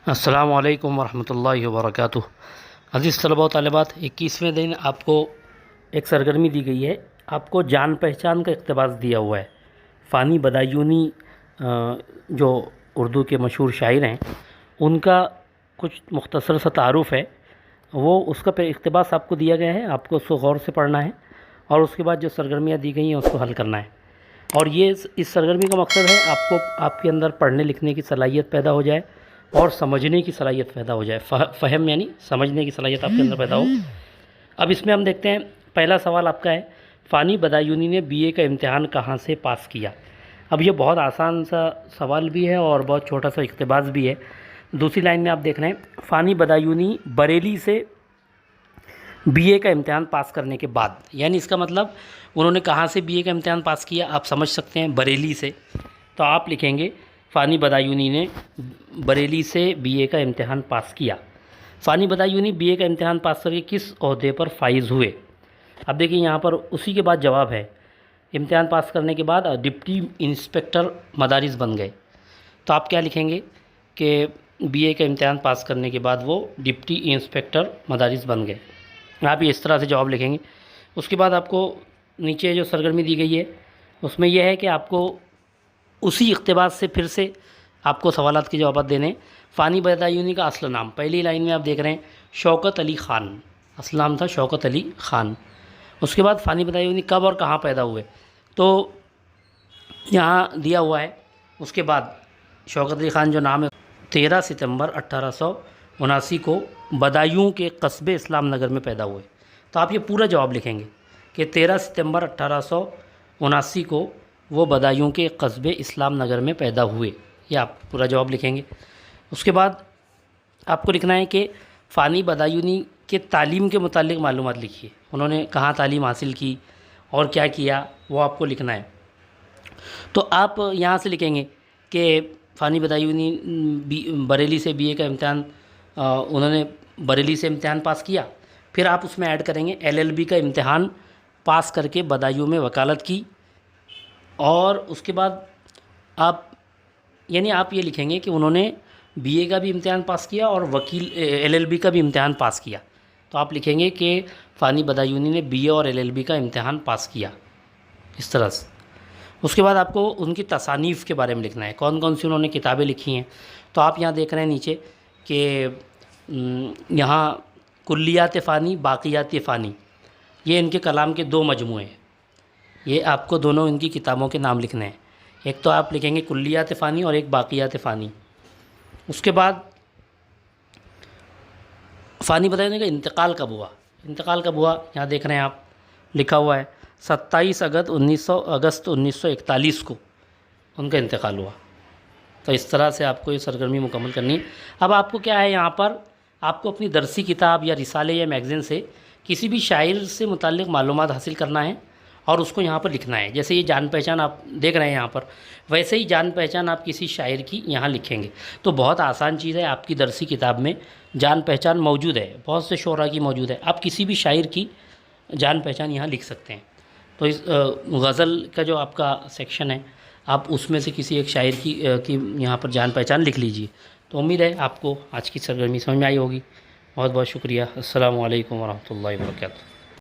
السلام علیکم ورحمۃ اللہ وبرکاتہ۔ عزیز طلباء و طالبات، 21ویں دن آپ کو ایک سرگرمی دی گئی ہے۔ آپ کو جان پہچان کا اقتباس دیا ہوا ہے۔ فانی بدایونی جو اردو کے مشہور شاعر ہیں، ان کا کچھ مختصر سا تعارف ہے، وہ اس کا اقتباس آپ کو دیا گیا ہے۔ آپ کو اس کو غور سے پڑھنا ہے اور اس کے بعد جو سرگرمیاں دی گئی ہیں اس کو حل کرنا ہے۔ اور یہ اس سرگرمی کا مقصد ہے آپ کے اندر پڑھنے لکھنے کی صلاحیت پیدا ہو جائے اور سمجھنے کی صلاحیت پیدا ہو جائے۔ فہم یعنی سمجھنے کی صلاحیت آپ کے اندر پیدا ہو۔ اب اس میں ہم دیکھتے ہیں، پہلا سوال آپ کا ہے، فانی بدایونی نے بی اے کا امتحان کہاں سے پاس کیا؟ اب یہ بہت آسان سا سوال بھی ہے اور بہت چھوٹا سا اقتباس بھی ہے۔ دوسری لائن میں آپ دیکھ رہے ہیں، فانی بدایونی بریلی سے بی اے کا امتحان پاس کرنے کے بعد، یعنی اس کا مطلب انہوں نے کہاں سے بی اے کا امتحان پاس کیا؟ آپ سمجھ سکتے ہیں، بریلی سے۔ تو آپ لکھیں گے فانی بدایونی نے بریلی سے بی اے کا امتحان پاس کیا۔ فانی بدایونی بی اے کا امتحان پاس کر کے کس عہدے پر فائز ہوئے؟ اب دیکھیں یہاں پر اسی کے بعد جواب ہے، امتحان پاس کرنے کے بعد ڈپٹی انسپکٹر مدارس بن گئے۔ تو آپ کیا لکھیں گے کہ بی اے کا امتحان پاس کرنے کے بعد وہ ڈپٹی انسپکٹر مدارس بن گئے۔ آپ یہ اس طرح سے جواب لکھیں گے۔ اس کے بعد آپ کو نیچے جو سرگرمی دی گئی ہے اس میں یہ ہے کہ آپ کو اسی اقتباس سے پھر سے آپ کو سوالات کے جوابات دینے۔ فانی بدایونی کا اصل نام، پہلی لائن میں آپ دیکھ رہے ہیں شوکت علی خان، اصل نام تھا شوکت علی خان۔ اس کے بعد فانی بدایونی کب اور کہاں پیدا ہوئے؟ تو یہاں دیا ہوا ہے۔ اس کے بعد شوکت علی خان جو نام ہے 13 ستمبر 1879 کو بدایوں کے قصبے اسلام نگر میں پیدا ہوئے۔ تو آپ یہ پورا جواب لکھیں گے کہ 13 ستمبر 1879 کو وہ بدایوں کے قصبے اسلام نگر میں پیدا ہوئے۔ یہ آپ پورا جواب لکھیں گے۔ اس کے بعد آپ کو لکھنا ہے کہ فانی بدایونی کے تعلیم کے متعلق معلومات لکھیے۔ انہوں نے کہاں تعلیم حاصل کی اور کیا کیا، وہ آپ کو لکھنا ہے۔ تو آپ یہاں سے لکھیں گے کہ فانی بدایونی بریلی سے بی اے کا امتحان، انہوں نے بریلی سے امتحان پاس کیا۔ پھر آپ اس میں ایڈ کریں گے LLB کا امتحان پاس کر کے بدایوں میں وکالت کی۔ اور اس کے بعد آپ یہ لکھیں گے کہ انہوں نے بی اے کا بھی امتحان پاس کیا اور LLB کا بھی امتحان پاس کیا۔ تو آپ لکھیں گے کہ فانی بدایونی نے بی اے اور LLB کا امتحان پاس کیا، اس طرح سے۔ اس کے بعد آپ کو ان کی تصانیف کے بارے میں لکھنا ہے، کون کون سی انہوں نے کتابیں لکھی ہیں۔ تو آپ یہاں دیکھ رہے ہیں نیچے کہ یہاں کلیات فانی، باقیات فانی، یہ ان کے کلام کے 2 مجموعے ہیں۔ یہ آپ کو دونوں ان کی کتابوں کے نام لکھنے ہیں، ایک تو آپ لکھیں گے کلیات فانی اور ایک باقیات فانی۔ اس کے بعد فانی بدایونی کا انتقال کب ہوا؟ انتقال کب ہوا یہاں دیکھ رہے ہیں آپ، لکھا ہوا ہے 27 اگست 1941 کو ان کا انتقال ہوا۔ تو اس طرح سے آپ کو یہ سرگرمی مکمل کرنی ہے۔ اب آپ کو کیا ہے، یہاں پر آپ کو اپنی درسی کتاب یا رسالے یا میگزین سے کسی بھی شاعر سے متعلق معلومات حاصل کرنا ہے اور اس کو یہاں پر لکھنا ہے۔ جیسے یہ جان پہچان آپ دیکھ رہے ہیں یہاں پر، ویسے ہی جان پہچان آپ کسی شاعر کی یہاں لکھیں گے۔ تو بہت آسان چیز ہے، آپ کی درسی کتاب میں جان پہچان موجود ہے، بہت سے شعراء کی موجود ہے، آپ کسی بھی شاعر کی جان پہچان یہاں لکھ سکتے ہیں۔ تو اس غزل کا جو آپ کا سیکشن ہے، آپ اس میں سے کسی ایک شاعر کی یہاں پر جان پہچان لکھ لیجئے۔ تو امید ہے آپ کو آج کی سرگرمی سمجھ میں آئی ہوگی۔ بہت بہت شکریہ۔ السلام علیکم ورحمۃ اللہ وبرکاتہ۔